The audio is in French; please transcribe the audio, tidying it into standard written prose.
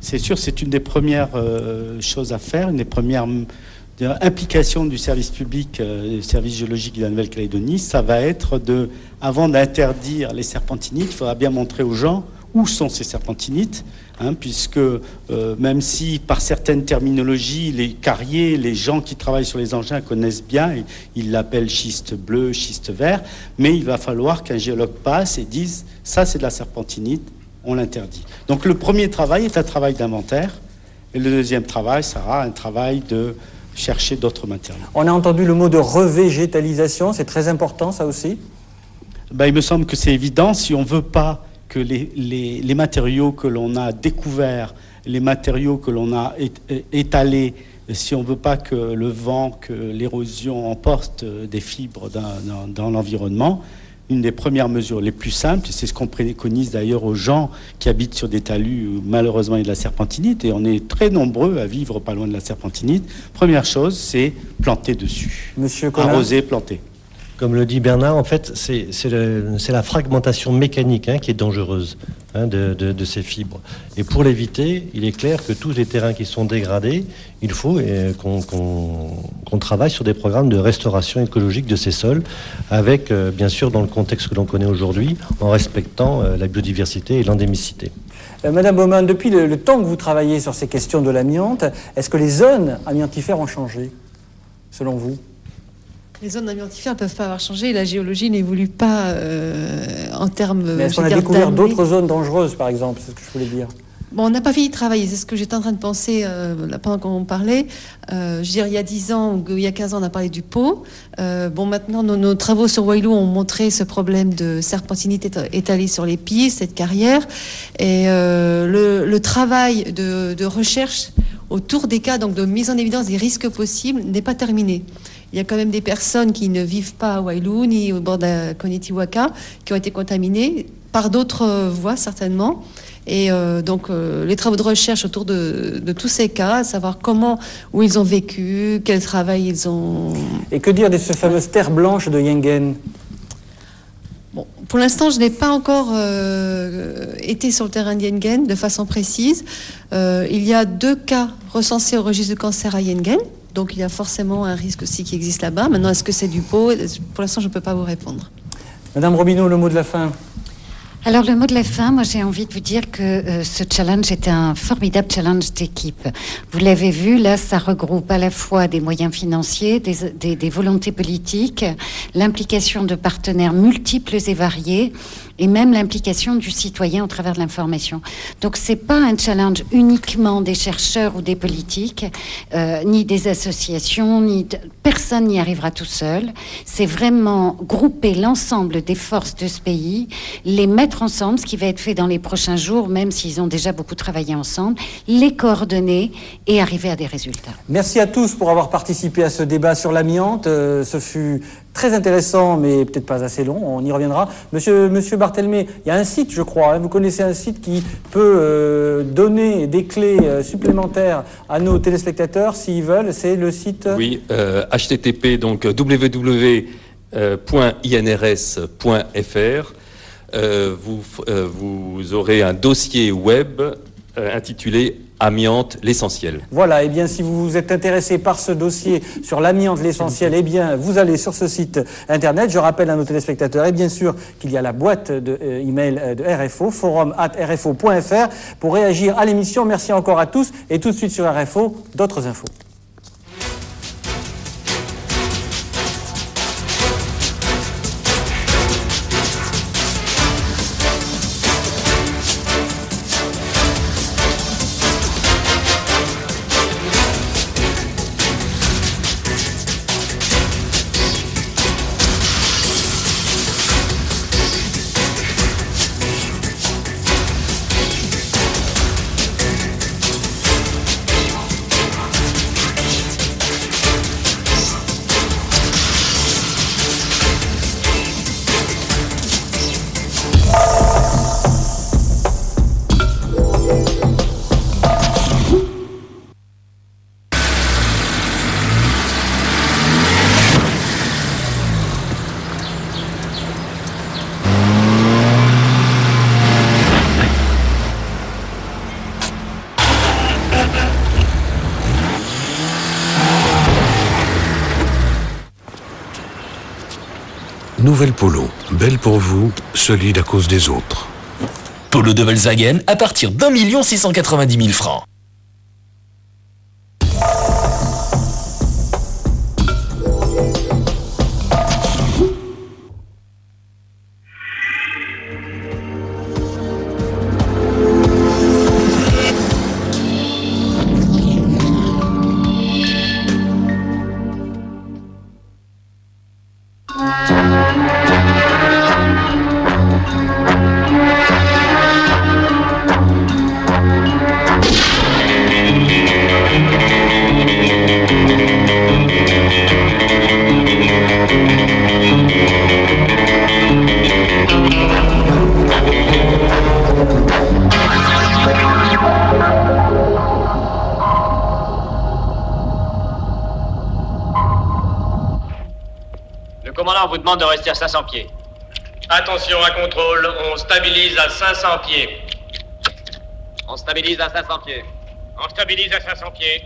c'est sûr, c'est une des premières choses à faire, une des premières implications du service public, du service géologique de la Nouvelle-Calédonie. Ça va être avant d'interdire les serpentinites, il faudra bien montrer aux gens où sont ces serpentinites, puisque même si par certaines terminologies, les carriers, les gens qui travaillent sur les engins connaissent bien, ils l'appellent schiste bleu, schiste vert, mais il va falloir qu'un géologue passe et dise « ça c'est de la serpentinite », on l'interdit. Donc le premier travail est un travail d'inventaire, et le deuxième travail sera un travail de chercher d'autres matériaux. On a entendu le mot de revégétalisation, c'est très important ça aussi. Il me semble que c'est évident, si on ne veut pas que les matériaux que l'on a découverts, les matériaux que l'on a étalés, si on ne veut pas que le vent, que l'érosion emporte des fibres dans l'environnement, une des premières mesures les plus simples, c'est ce qu'on préconise d'ailleurs aux gens qui habitent sur des talus où malheureusement il y a de la serpentinite, et on est très nombreux à vivre pas loin de la serpentinite. Première chose, c'est planter dessus. Monsieur Collin. Arroser, planter. Comme le dit Bernard, en fait, c'est la fragmentation mécanique qui est dangereuse de ces fibres. Et pour l'éviter, il est clair que tous les terrains qui sont dégradés, il faut qu'on travaille sur des programmes de restauration écologique de ces sols, avec, bien sûr, dans le contexte que l'on connaît aujourd'hui, en respectant la biodiversité et l'endémicité. Madame Baumann, depuis le temps que vous travaillez sur ces questions de l'amiante, est-ce que les zones amiantifères ont changé, selon vous ? Les zones amiantifères ne peuvent pas avoir changé. La géologie n'évolue pas en termes... Mais est-ce qu'on a découvert d'autres zones dangereuses, par exemple? C'est ce que je voulais dire. Bon, on n'a pas fini de travailler. C'est ce que j'étais en train de penser pendant qu'on parlait. Je veux dire, il y a 10 ans ou il y a 15 ans, on a parlé du Pau. Maintenant, nos travaux sur Waialou ont montré ce problème de serpentinite étalée sur les pistes, cette carrière. Et le travail de recherche autour des cas, donc de mise en évidence des risques possibles, n'est pas terminé. Il y a quand même des personnes qui ne vivent pas à Waialou ni au bord de la Konetiwaka qui ont été contaminées par d'autres voies certainement. Et donc les travaux de recherche autour de tous ces cas, savoir où ils ont vécu, quel travail ils ont... Et que dire de ces fameuses terres blanches de Yengen? Bon, pour l'instant, je n'ai pas encore été sur le terrain de Yengen de façon précise. Il y a 2 cas recensés au registre de cancer à Yengen. Donc il y a forcément un risque aussi qui existe là-bas. Maintenant, est-ce que c'est du Pau? Pour l'instant, je ne peux pas vous répondre. Madame Robineau, le mot de la fin. Alors le mot de la fin, moi j'ai envie de vous dire que ce challenge est un formidable challenge d'équipe. Vous l'avez vu, là ça regroupe à la fois des moyens financiers, des volontés politiques, l'implication de partenaires multiples et variés, et même l'implication du citoyen au travers de l'information. Donc c'est pas un challenge uniquement des chercheurs ou des politiques, ni des associations, personne n'y arrivera tout seul. C'est vraiment grouper l'ensemble des forces de ce pays, les mettre ensemble, ce qui va être fait dans les prochains jours, même s'ils ont déjà beaucoup travaillé ensemble, les coordonner et arriver à des résultats. Merci à tous pour avoir participé à ce débat sur l'amiante. Ce fut très intéressant, mais peut-être pas assez long. On y reviendra. Monsieur Barthelmé, il y a un site, je crois. Vous connaissez un site qui peut donner des clés supplémentaires à nos téléspectateurs s'ils veulent. C'est le site... Oui, http, donc www.inrs.fr. Vous aurez un dossier web intitulé Amiante, l'essentiel. Voilà, et bien si vous êtes intéressé par ce dossier sur l'amiante, l'essentiel, eh bien vous allez sur ce site internet. Je rappelle à nos téléspectateurs, et bien sûr qu'il y a la boîte de email de RFO, forum@rfo.fr, pour réagir à l'émission. Merci encore à tous, et tout de suite sur RFO, d'autres infos. Nouvelle Polo, belle pour vous, solide à cause des autres. Polo de Volkswagen à partir d'1 690 000 francs. Le commandant vous demande de rester à 500 pieds. Attention à contrôle, on stabilise à 500 pieds. On stabilise à 500 pieds. On stabilise à 500 pieds.